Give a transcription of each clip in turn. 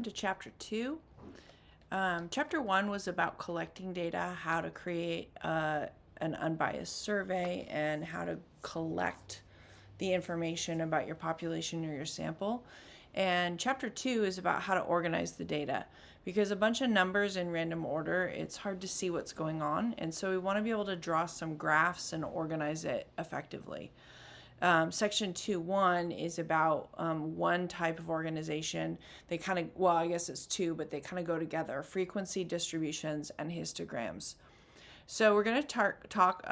To chapter 2. Chapter 1 was about collecting data, how to create an unbiased survey, and how to collect the information about your population or your sample. And chapter 2 is about how to organize the data, because a bunch of numbers in random order, it's hard to see what's going on. And so we want to be able to draw some graphs and organize it effectively. Section 2.1 is about one type of organization. They kind of, well, I guess it's two, but they kind of go together: frequency distributions and histograms. So we're going to talk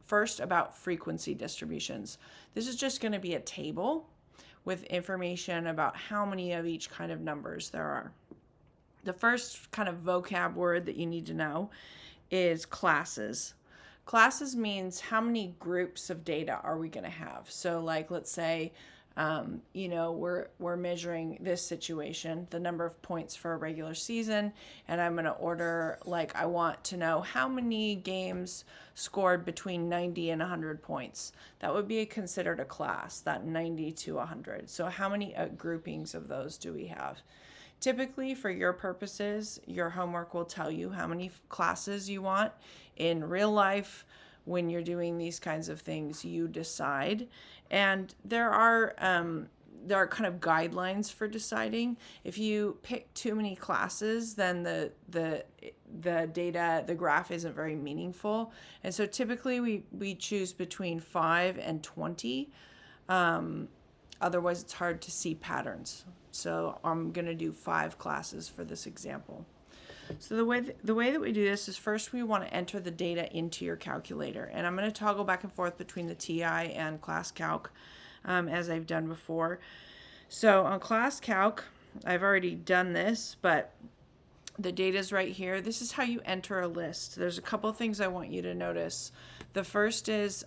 first about frequency distributions. This is just going to be a table with information about how many of each kind of numbers there are. The first kind of vocab word that you need to know is classes. Classes means how many groups of data are we going to have. So like, let's say, we're measuring this situation, the number of points for a regular season, and I'm going to order, like, I want to know how many games scored between 90 and 100 points. That would be considered a class, that 90 to 100. So how many groupings of those do we have? Typically, for your purposes, your homework will tell you how many classes you want. In real life, when you're doing these kinds of things, you decide. And there are kind of guidelines for deciding. If you pick too many classes, then the data, the graph isn't very meaningful. And so typically we choose between 5 and 20. Otherwise, it's hard to see patterns. So I'm going to do 5 classes for this example. So the way that we do this is, first we want to enter the data into your calculator. And I'm going to toggle back and forth between the TI and ClassCalc as I've done before. So on ClassCalc, I've already done this, but the data is right here. This is how you enter a list. There's a couple of things I want you to notice. The first is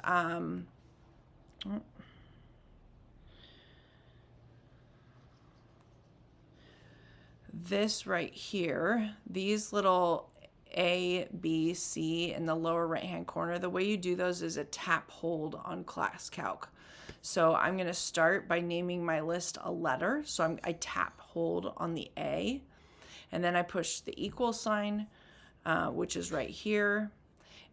this right here, these little A, B, C in the lower right hand corner, the way you do those is a tap hold on ClassCalc. So I'm going to start by naming my list a letter. So I tap hold on the A, and then I push the equal sign, which is right here.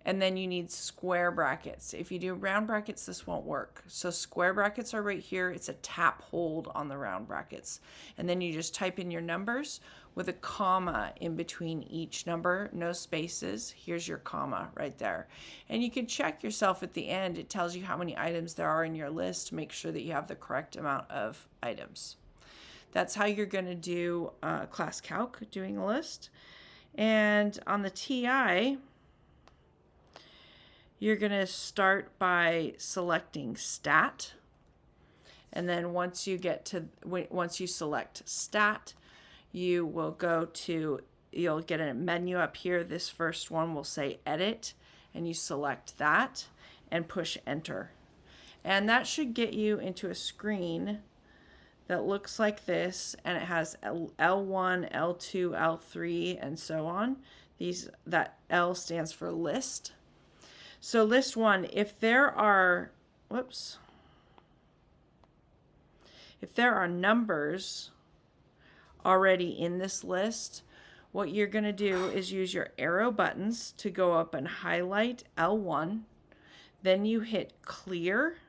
And then you need square brackets. If you do round brackets, this won't work. So square brackets are right here. It's a tap hold on the round brackets. And then you just type in your numbers with a comma in between each number, no spaces. Here's your comma right there. And you can check yourself at the end. It tells you how many items there are in your list. Make sure that you have the correct amount of items. That's how you're going to do ClassCalc, doing a list. And on the TI, you're going to start by selecting stat. And then once you select stat, you'll get a menu up here. This first one will say edit, and you select that and push enter. And that should get you into a screen that looks like this, and it has L1, L2, L3, and so on. That L stands for list. So list 1, if there are numbers already in this list, what you're going to do is use your arrow buttons to go up and highlight L1. Then you hit clear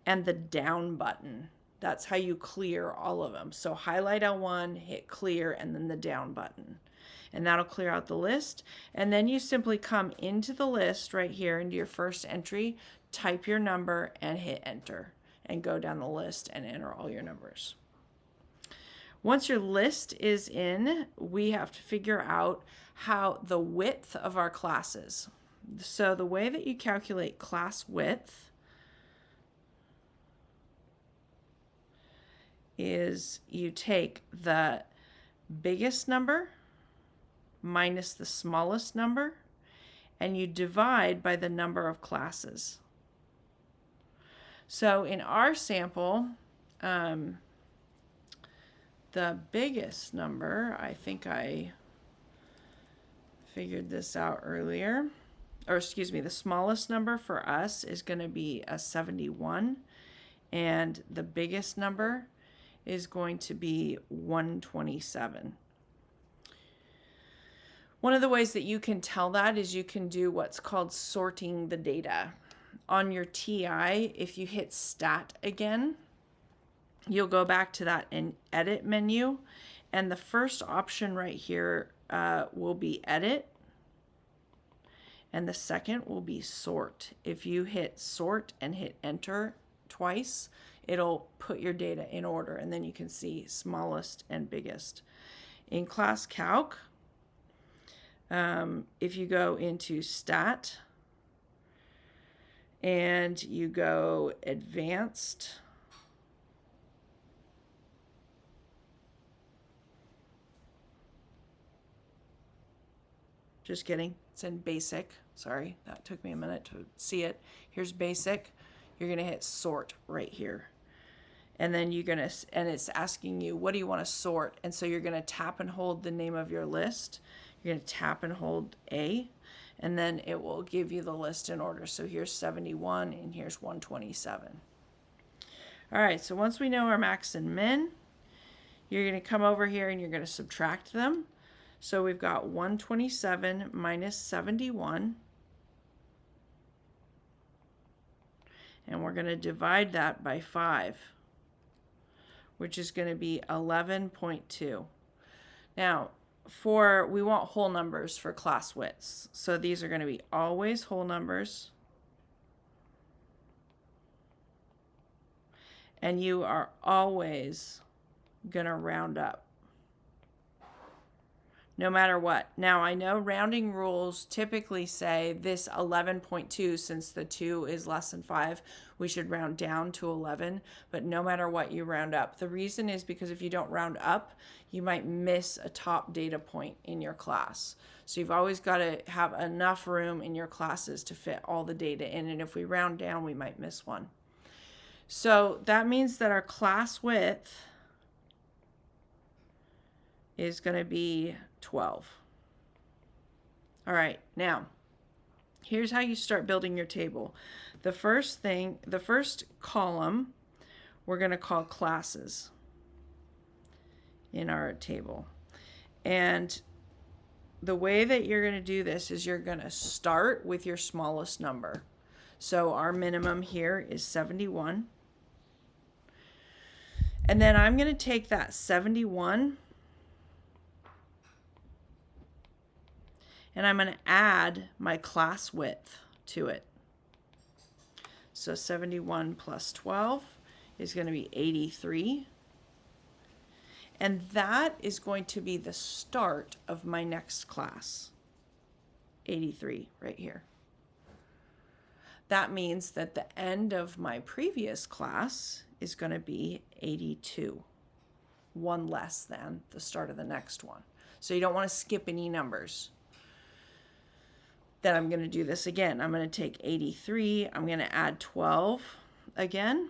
and the down button. That's how you clear all of them. So highlight L1, hit clear, and then the down button. And that'll clear out the list. And then you simply come into the list right here, into your first entry, type your number and hit enter, and go down the list and enter all your numbers. Once your list is in, we have to figure out how the width of our classes. So the way that you calculate class width is you take the biggest number minus the smallest number, and you divide by the number of classes. So in our sample, the biggest number, I think I figured this out earlier, the smallest number for us is going to be a 71, and the biggest number is going to be 127. One of the ways that you can tell that is you can do what's called sorting the data. On your TI, if you hit Stat again, you'll go back to that Edit menu, and the first option right here will be Edit, and the second will be Sort. If you hit Sort and hit Enter twice, it'll put your data in order, and then you can see smallest and biggest. In Class Calc, if you go into Stat and you go Advanced, just kidding, it's in Basic. Sorry, that took me a minute to see it. Here's Basic. You're going to hit Sort right here. And then and it's asking you, what do you want to sort? And so you're going to tap and hold the name of your list. You're going to tap and hold A, and then it will give you the list in order. So here's 71 and here's 127. All right, so once we know our max and min, you're going to come over here and you're going to subtract them. So we've got 127 minus 71. And we're going to divide that by 5, which is going to be 11.2. Now, we want whole numbers for class widths. So these are going to be always whole numbers. And you are always going to round up, no matter what. Now, I know rounding rules typically say this 11.2, since the 2 is less than 5, we should round down to 11, but no matter what, you round up. The reason is because if you don't round up, you might miss a top data point in your class. So you've always got to have enough room in your classes to fit all the data in, and if we round down, we might miss one. So that means that our class width is going to be 12. All right, now here's how you start building your table. The first column, we're going to call classes in our table. And the way that you're going to do this is you're going to start with your smallest number. So our minimum here is 71. And then I'm going to take that 71 and I'm going to add my class width to it. So 71 plus 12 is going to be 83. And that is going to be the start of my next class. 83 right here. That means that the end of my previous class is going to be 82. One less than the start of the next one. So you don't want to skip any numbers. Then I'm going to do this again. I'm going to take 83. I'm going to add 12 again.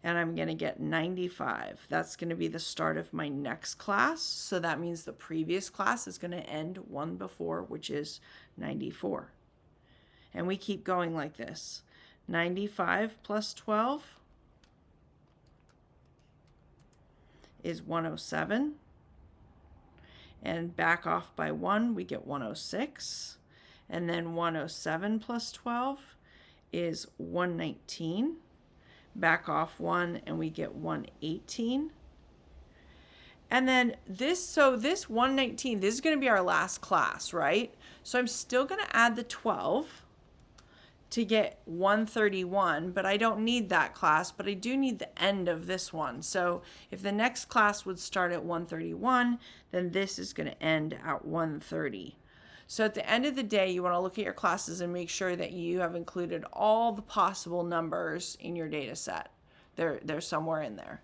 And I'm going to get 95. That's going to be the start of my next class. So that means the previous class is going to end one before, which is 94. And we keep going like this. 95 plus 12 is 107. And back off by 1, we get 106. And then 107 plus 12 is 119. Back off 1 and we get 118. And then this 119, this is going to be our last class, right? So I'm still going to add the 12 to get 131, but I don't need that class, but I do need the end of this one. So if the next class would start at 131, then this is going to end at 130. So at the end of the day, you want to look at your classes and make sure that you have included all the possible numbers in your data set. They're somewhere in there.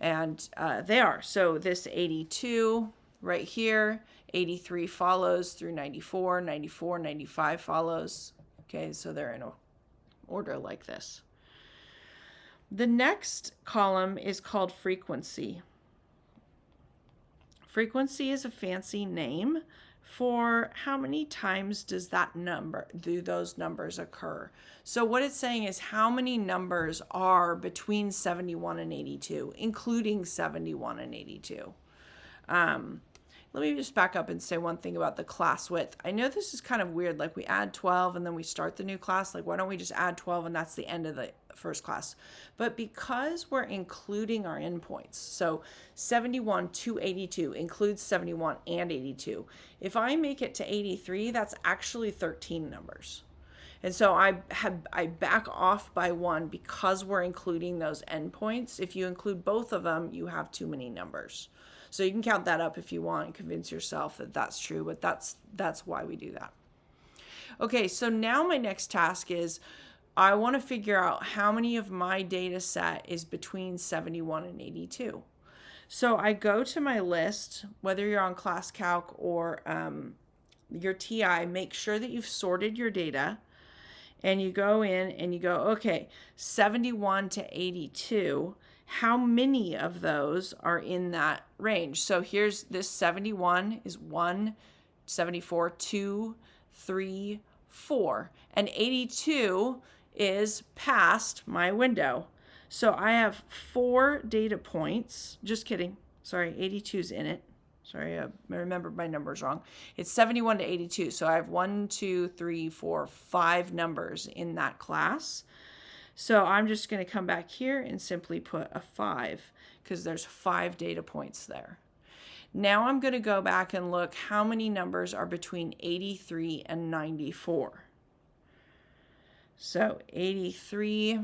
And they are. So this 82 right here, 83 follows through 94, 94, 95 follows. Okay, so they're in order like this. The next column is called frequency. Frequency is a fancy name for how many times do those numbers occur. So what it's saying is how many numbers are between 71 and 82, including 71 and 82. Let me just back up and say one thing about the class width. I know this is kind of weird, like we add 12 and then we start the new class. Like, why don't we just add 12 and that's the end of the first class? But because we're including our endpoints, so 71 to 82 includes 71 and 82. If I make it to 83, that's actually 13 numbers. And so I back off by one because we're including those endpoints. If you include both of them, you have too many numbers. So you can count that up if you want and convince yourself that that's true, but that's why we do that. Okay, so now my next task is I want to figure out how many of my data set is between 71 and 82. So I go to my list, whether you're on ClassCalc or your TI, make sure that you've sorted your data. And you go in and you go, okay, 71 to 82, how many of those are in that range? So here's this 71 is 1, 74, 2, 3, 4. And 82 is past my window. So I have 4 data points. Just kidding. Sorry, 82's in it. Sorry, I remembered my numbers wrong. It's 71 to 82. So I have 1, 2, 3, 4, 5 numbers in that class. So I'm just going to come back here and simply put a 5 because there's 5 data points there. Now I'm going to go back and look how many numbers are between 83 and 94. So 83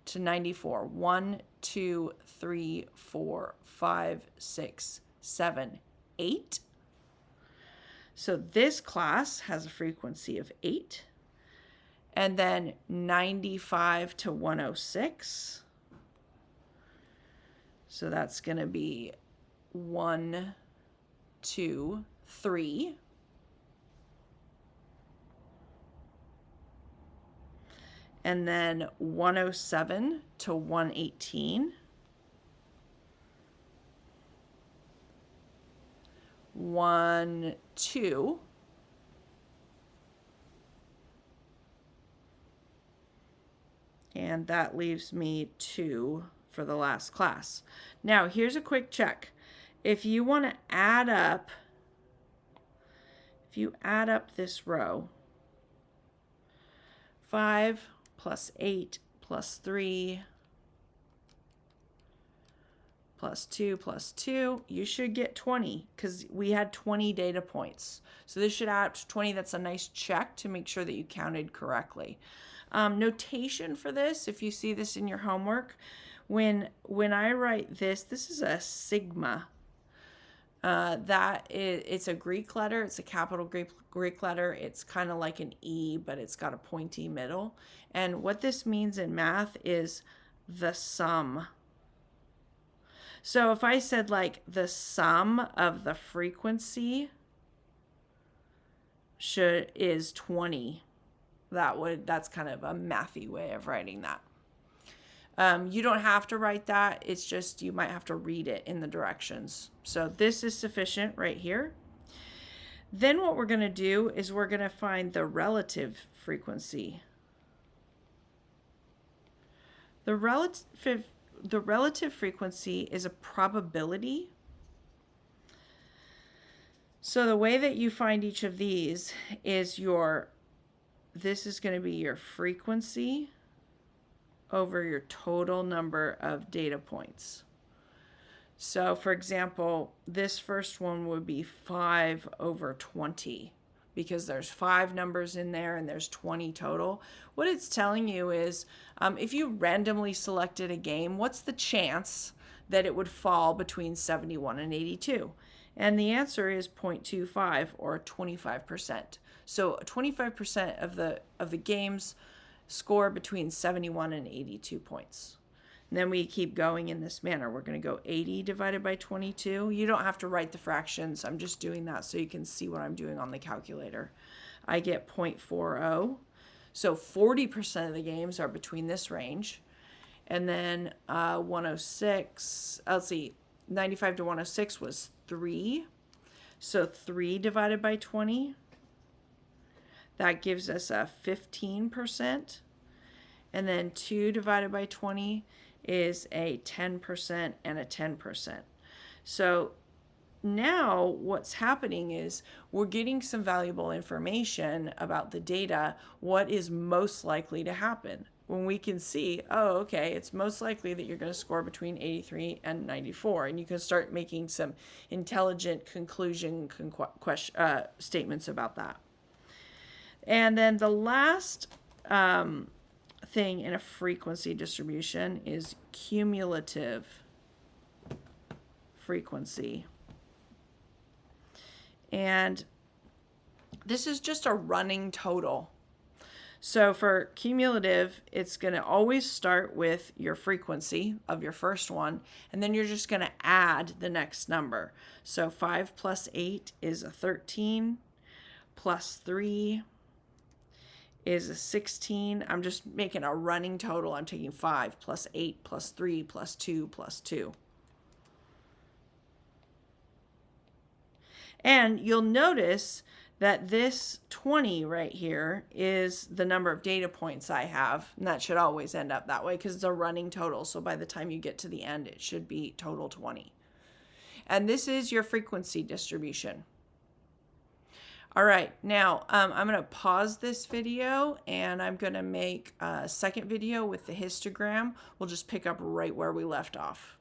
to 94. 1, 2, 3, 4, 5, 6, 7, 8. So this class has a frequency of 8. And then 95 to 106. So that's going to be 1, 2, 3. And then 107 to 118. 1, 2. And that leaves me 2 for the last class. Now, here's a quick check. If you want to add up, this row, 5 plus 8 plus 3 plus 2 plus 2, you should get 20 because we had 20 data points. So this should add up to 20. That's a nice check to make sure that you counted correctly. Notation for this, if you see this in your homework, when I write this is a sigma. It's a Greek letter. It's a capital Greek letter. It's kind of like an E, but it's got a pointy middle. And what this means in math is the sum. So if I said like the sum of the frequency is 20, that's kind of a mathy way of writing that. You don't have to write that. It's just you might have to read it in the directions. So this is sufficient right here. Then what we're going to do is we're going to find the relative frequency. The relative frequency is a probability. So the way that you find each of these is this is going to be your frequency over your total number of data points. So for example, this first one would be 5 over 20 because there's 5 numbers in there and there's 20 total. What it's telling you is if you randomly selected a game, what's the chance that it would fall between 71 and 82? And the answer is 0.25 or 25%. So 25% of the games score between 71 and 82 points. And then we keep going in this manner. We're going to go 80 divided by 22. You don't have to write the fractions. I'm just doing that so you can see what I'm doing on the calculator. I get 0.40. So 40% of the games are between this range. And then 95 to 106 was 3. So 3 divided by 20, that gives us a 15%. And then 2 divided by 20 is a 10% and a 10%. So now what's happening is we're getting some valuable information about the data, what is most likely to happen. When we can see, oh, okay, it's most likely that you're going to score between 83 and 94, and you can start making some intelligent conclusion statements about that. And then the last thing in a frequency distribution is cumulative frequency. And this is just a running total. So for cumulative, it's going to always start with your frequency of your first one, and then you're just going to add the next number. So 5 plus 8 is a 13, plus 3 is a 16. I'm just making a running total. I'm taking 5 plus 8 plus 3 plus 2 plus 2. And you'll notice that this 20 right here is the number of data points I have. And that should always end up that way because it's a running total. So by the time you get to the end, it should be total 20. And this is your frequency distribution. All right, now I'm going to pause this video and I'm going to make a second video with the histogram. We'll just pick up right where we left off.